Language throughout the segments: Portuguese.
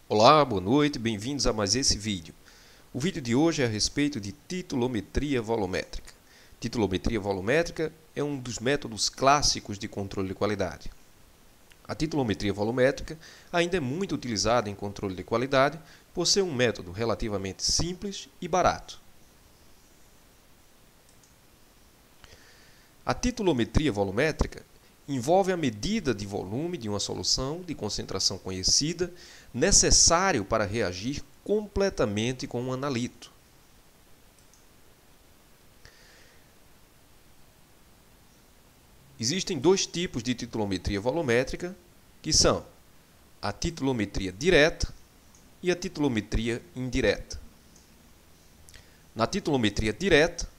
Olá, boa noite, bem-vindos a mais esse vídeo. O vídeo de hoje é a respeito de titulometria volumétrica. Titulometria volumétrica é um dos métodos clássicos de controle de qualidade. A titulometria volumétrica ainda é muito utilizada em controle de qualidade por ser um método relativamente simples e barato. A titulometria volumétrica envolve a medida de volume de uma solução de concentração conhecida necessário para reagir completamente com um analito. Existem dois tipos de titulometria volumétrica, que são a titulometria direta e a titulometria indireta. Na titulometria direta,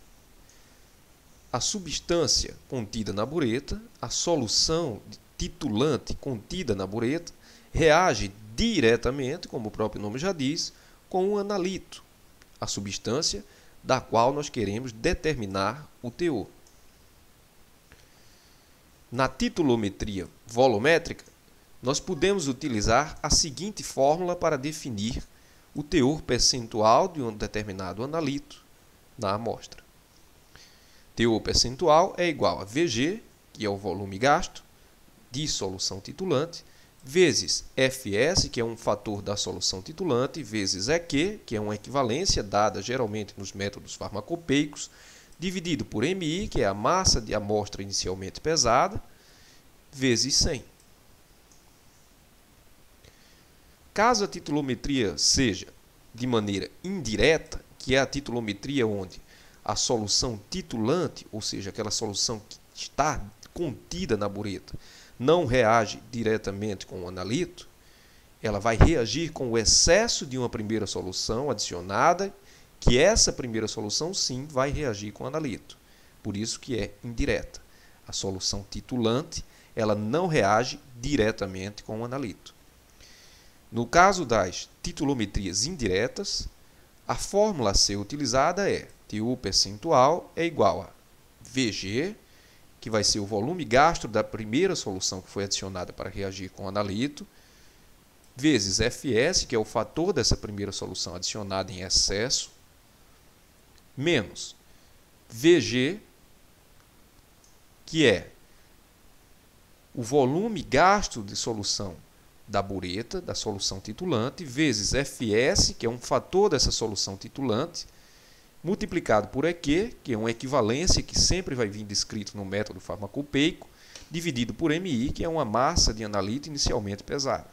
a substância contida na bureta, a solução titulante contida na bureta, reage diretamente, como o próprio nome já diz, com um analito, a substância da qual nós queremos determinar o teor. Na titulometria volumétrica, nós podemos utilizar a seguinte fórmula para definir o teor percentual de um determinado analito na amostra. Teor percentual é igual a Vg, que é o volume gasto de solução titulante, vezes Fs, que é um fator da solução titulante, vezes EQ, que é uma equivalência dada geralmente nos métodos farmacopeicos, dividido por Mi, que é a massa de amostra inicialmente pesada, vezes 100. Caso a titulometria seja de maneira indireta, que é a titulometria onde a solução titulante, ou seja, aquela solução que está contida na bureta, não reage diretamente com o analito, ela vai reagir com o excesso de uma primeira solução adicionada, que essa primeira solução sim vai reagir com o analito. Por isso que é indireta. A solução titulante, ela não reage diretamente com o analito. No caso das titulometrias indiretas, a fórmula a ser utilizada é teor percentual é igual a Vg, que vai ser o volume gasto da primeira solução que foi adicionada para reagir com o analito, vezes Fs, que é o fator dessa primeira solução adicionada em excesso, menos Vg, que é o volume gasto de solução da bureta, da solução titulante, vezes Fs, que é um fator dessa solução titulante, multiplicado por EQ, que é uma equivalência que sempre vai vir descrito no método farmacopeico, dividido por Mi, que é uma massa de analito inicialmente pesada,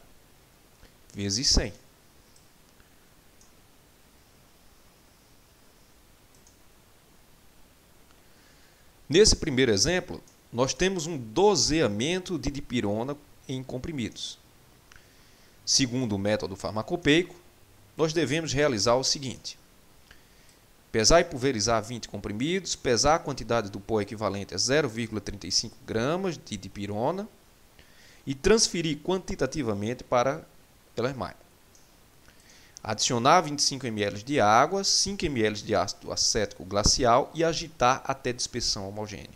vezes 100. Nesse primeiro exemplo, nós temos um doseamento de dipirona em comprimidos. Segundo o método farmacopeico, nós devemos realizar o seguinte: pesar e pulverizar 20 comprimidos, pesar a quantidade do pó equivalente a 0,35 gramas de dipirona e transferir quantitativamente para Ellermeyer. Adicionar 25 ml de água, 5 ml de ácido acético glacial e agitar até dispersão homogênea.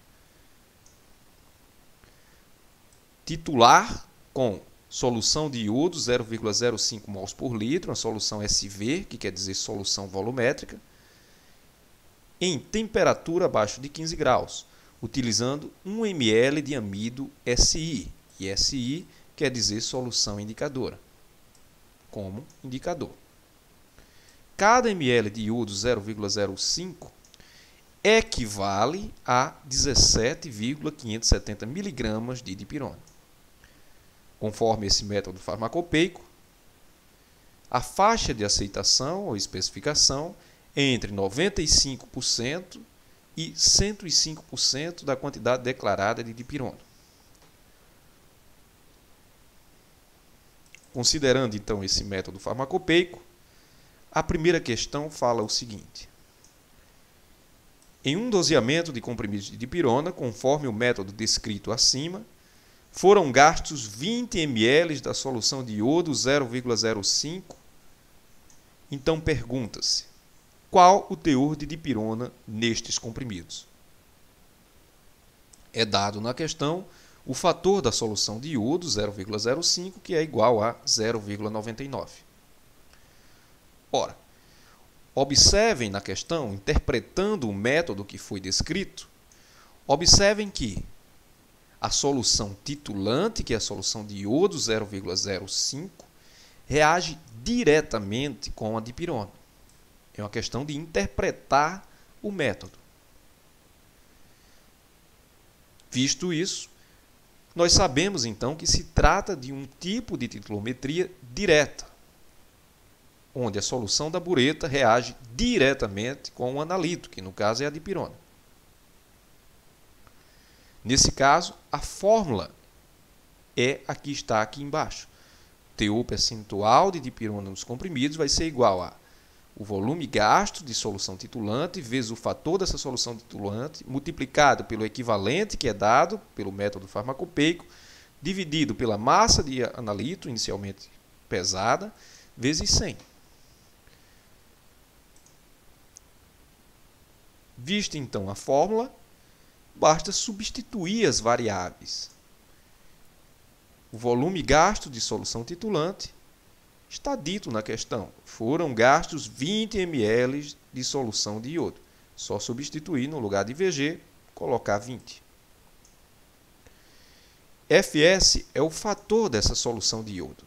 Titular com solução de iodo 0,05 mols por litro, uma solução SV, que quer dizer solução volumétrica, em temperatura abaixo de 15 graus, utilizando 1 ml de amido SI, e SI quer dizer solução indicadora, como indicador. Cada ml de iodo 0,05 equivale a 17,570 mg de dipirona. Conforme esse método farmacopeico, a faixa de aceitação ou especificação é entre 95% e 105% da quantidade declarada de dipirona. Considerando então esse método farmacopeico, a primeira questão fala o seguinte: em um doseamento de comprimidos de dipirona, conforme o método descrito acima, foram gastos 20 ml da solução de iodo 0,05. Então pergunta-se: qual o teor de dipirona nestes comprimidos? É dado na questão o fator da solução de iodo 0,05, que é igual a 0,99. Ora, observem na questão, interpretando o método que foi descrito, observem que a solução titulante, que é a solução de iodo 0,05, reage diretamente com a dipirona. É uma questão de interpretar o método. Visto isso, nós sabemos então que se trata de um tipo de titulometria direta, onde a solução da bureta reage diretamente com o analito, que no caso é a dipirona. Nesse caso, a fórmula é a que está aqui embaixo. Teor percentual de dipirona nos comprimidos vai ser igual a o volume gasto de solução titulante vezes o fator dessa solução titulante multiplicado pelo equivalente que é dado pelo método farmacopeico, dividido pela massa de analito inicialmente pesada, vezes 100. Vista então a fórmula, basta substituir as variáveis. O volume gasto de solução titulante está dito na questão. Foram gastos 20 ml de solução de iodo. Só substituir no lugar de VG, colocar 20. Fs é o fator dessa solução de iodo,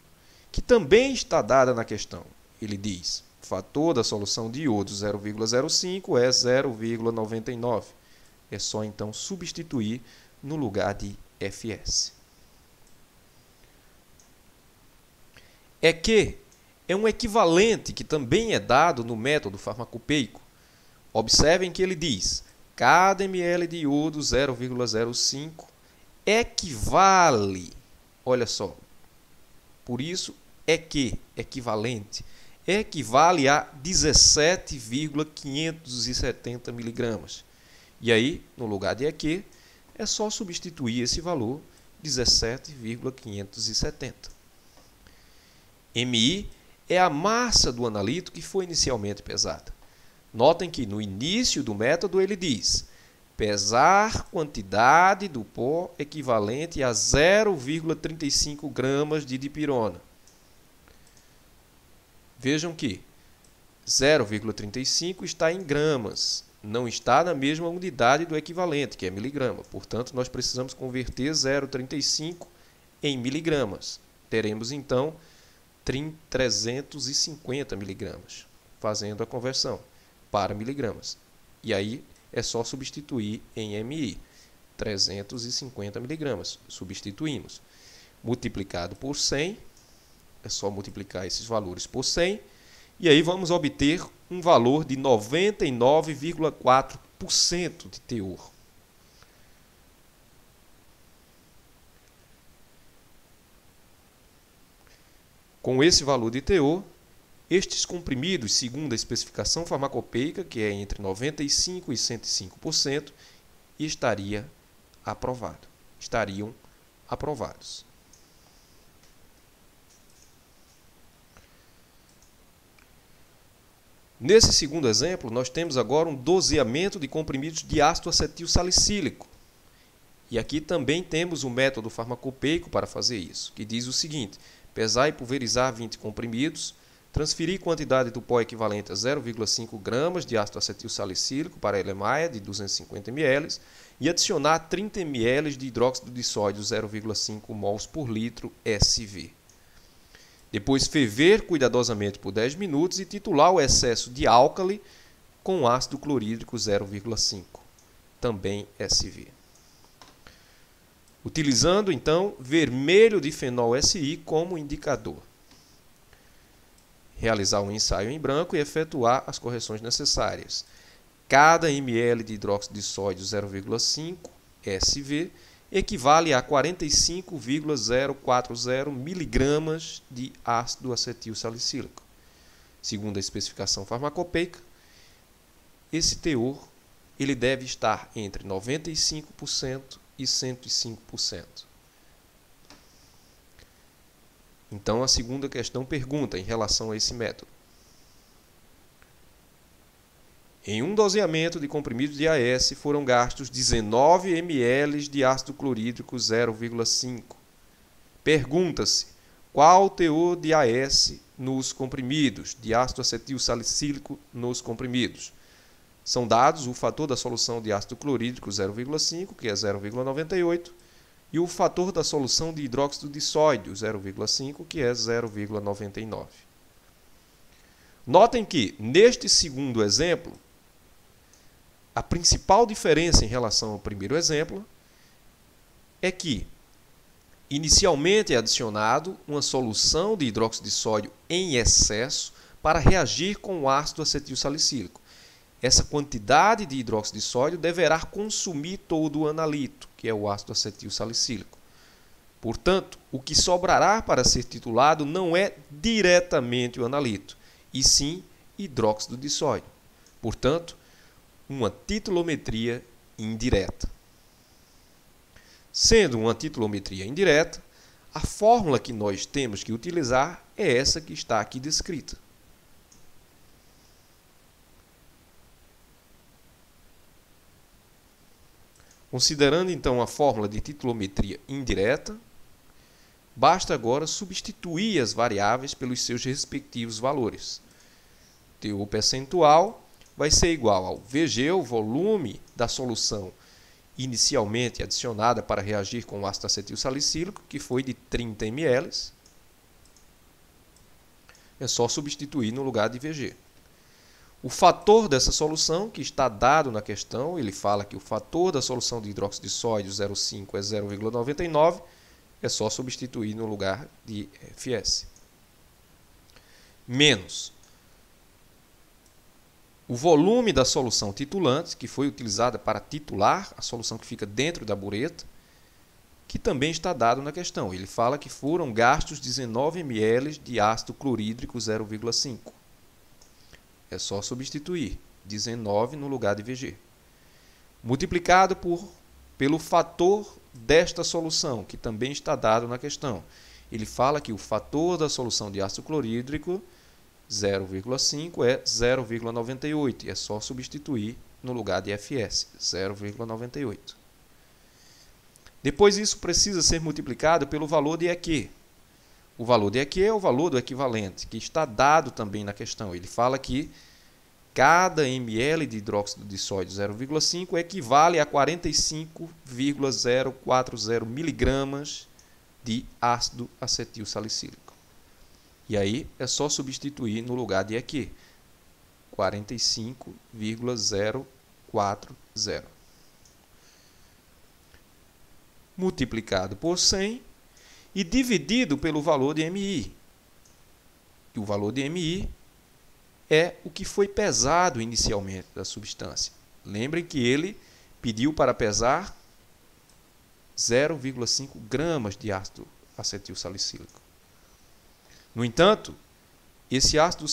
que também está dada na questão. Ele diz, fator da solução de iodo 0,05 é 0,99. É só então substituir no lugar de Fs. É que é um equivalente que também é dado no método farmacopeico. Observem que ele diz, cada ml de iodo 0,05 equivale, olha só, por isso é que, equivalente, equivale a 17,570 mg. E aí, no lugar de EQ, é só substituir esse valor, 17,570. MI é a massa do analito que foi inicialmente pesada. Notem que no início do método ele diz pesar quantidade do pó equivalente a 0,35 gramas de dipirona. Vejam que 0,35 está em gramas, não está na mesma unidade do equivalente, que é miligrama. Portanto, nós precisamos converter 0,35 em miligramas. Teremos então 350 miligramas, fazendo a conversão para miligramas. E aí é só substituir em MI, 350 miligramas. Substituímos. Multiplicado por 100, é só multiplicar esses valores por 100, e aí vamos obter um valor de 99,4% de teor. Com esse valor de teor, estes comprimidos, segundo a especificação farmacopeica, que é entre 95% e 105%, estariam aprovados. Nesse segundo exemplo, nós temos agora um doseamento de comprimidos de ácido acetil salicílico. E aqui também temos o método farmacopeico para fazer isso, que diz o seguinte: pesar e pulverizar 20 comprimidos, transferir quantidade do pó equivalente a 0,5 gramas de ácido acetil salicílico para a Erlenmeyer de 250 ml e adicionar 30 ml de hidróxido de sódio 0,5 mols por litro SV. Depois ferver cuidadosamente por 10 minutos e titular o excesso de álcali com ácido clorídrico 0,5, também SV. Utilizando, então, vermelho de fenol SI como indicador. Realizar um ensaio em branco e efetuar as correções necessárias. Cada ml de hidróxido de sódio 0,5 SV equivale a 45,040 mg de ácido acetil salicílico. Segundo a especificação farmacopeica, esse teor ele deve estar entre 95% e 105%. Então, a segunda questão pergunta em relação a esse método. Em um doseamento de comprimidos de AS foram gastos 19 ml de ácido clorídrico 0,5. Pergunta-se qual o teor de AS nos comprimidos, de ácido acetil salicílico nos comprimidos. São dados o fator da solução de ácido clorídrico 0,5, que é 0,98, e o fator da solução de hidróxido de sódio 0,5, que é 0,99. Notem que, neste segundo exemplo, a principal diferença em relação ao primeiro exemplo é que inicialmente é adicionado uma solução de hidróxido de sódio em excesso para reagir com o ácido acetil salicílico. Essa quantidade de hidróxido de sódio deverá consumir todo o analito, que é o ácido acetil salicílico. Portanto, o que sobrará para ser titulado não é diretamente o analito, e sim hidróxido de sódio. Portanto, uma titulometria indireta. Sendo uma titulometria indireta, a fórmula que nós temos que utilizar é essa que está aqui descrita. Considerando então a fórmula de titulometria indireta, basta agora substituir as variáveis pelos seus respectivos valores. O teor percentual vai ser igual ao VG, o volume da solução inicialmente adicionada para reagir com o ácido acetil salicílico, que foi de 30 ml. É só substituir no lugar de VG. O fator dessa solução, que está dado na questão, ele fala que o fator da solução de hidróxido de sódio 0,5 é 0,99, é só substituir no lugar de Fs. Menos o volume da solução titulante, que foi utilizada para titular a solução que fica dentro da bureta, que também está dado na questão. Ele fala que foram gastos 19 ml de ácido clorídrico 0,5. É só substituir 19 no lugar de VG. Multiplicado pelo fator desta solução, que também está dado na questão. Ele fala que o fator da solução de ácido clorídrico 0,5 é 0,98. E é só substituir no lugar de Fs, 0,98. Depois isso precisa ser multiplicado pelo valor de EQ. O valor de EQ é o valor do equivalente, que está dado também na questão. Ele fala que cada ml de hidróxido de sódio 0,5 equivale a 45,040 miligramas de ácido acetil salicílico. E aí é só substituir no lugar de EQ, 45,040. Multiplicado por 100 e dividido pelo valor de MI. E o valor de MI é o que foi pesado inicialmente da substância. Lembrem que ele pediu para pesar 0,5 gramas de ácido acetil salicílico. No entanto, esse ácido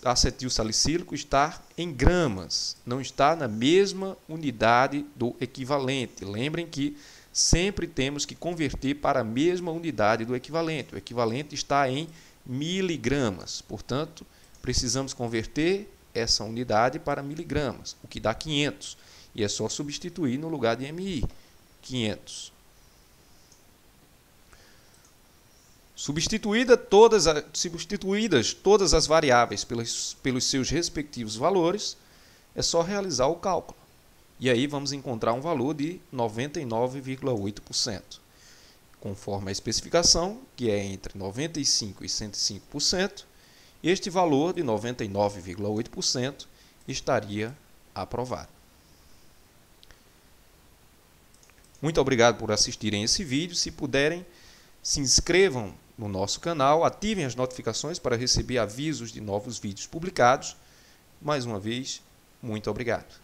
acetil salicílico está em gramas, não está na mesma unidade do equivalente. Lembrem que sempre temos que converter para a mesma unidade do equivalente. O equivalente está em miligramas. Portanto, precisamos converter essa unidade para miligramas, o que dá 500. E é só substituir no lugar de MI, 500. Substituídas todas as variáveis pelos seus respectivos valores, é só realizar o cálculo. E aí vamos encontrar um valor de 99,8%. Conforme a especificação, que é entre 95% e 105%, este valor de 99,8% estaria aprovado. Muito obrigado por assistirem esse vídeo. Se puderem, se inscrevam no nosso canal, ativem as notificações para receber avisos de novos vídeos publicados. Mais uma vez, muito obrigado.